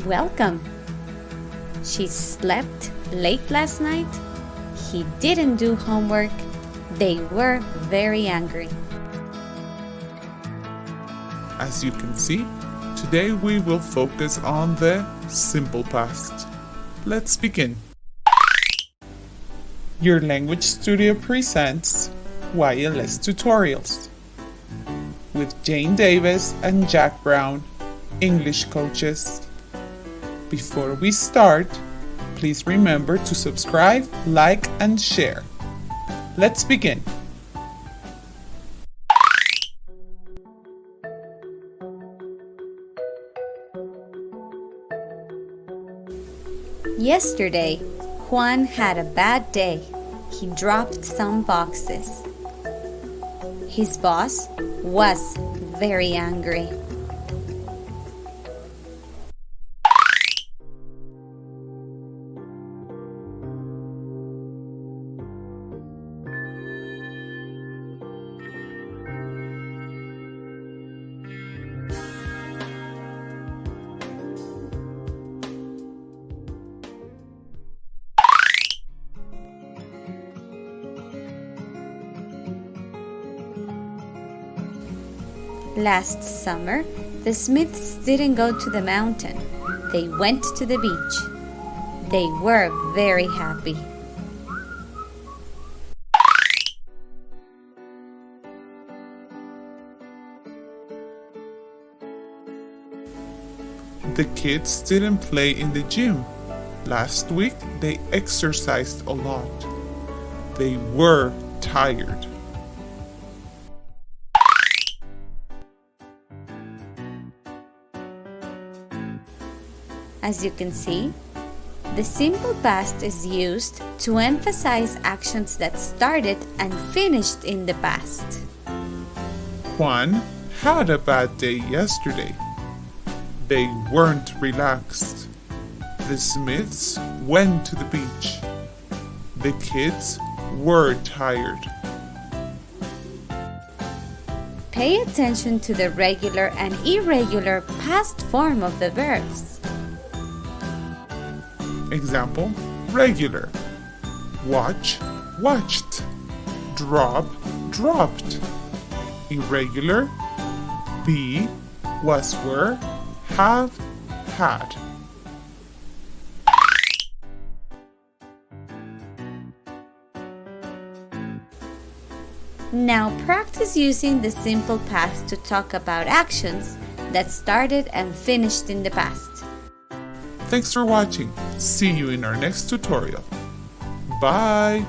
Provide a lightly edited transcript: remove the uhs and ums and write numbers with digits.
Welcome. She slept late last night. He didn't do homework. They were very angry. As you can see, today we will focus on the simple past. Let's begin. Your Language Studio presents YLS Tutorials with Jane Davis and Jack Brown, English coaches. Before we start, please remember to subscribe, like, and share. Let's begin. Yesterday, Juan had a bad day. He dropped some boxes. His boss was very angry. Last summer, the Smiths didn't go to the mountain. They went to the beach. They were very happy. The kids didn't play in the gym. Last week, they exercised a lot. They were tired. As you can see, the simple past is used to emphasize actions that started and finished in the past. Juan had a bad day yesterday. They weren't relaxed. The Smiths went to the beach. The kids were tired. Pay attention to the regular and irregular past form of the verbs. Example, regular. Watch, watched. Drop, dropped. Irregular, be, was, were, have, had. Now practice using the simple past to talk about actions that started and finished in the past. Thanks for watching. See you in our next tutorial. Bye!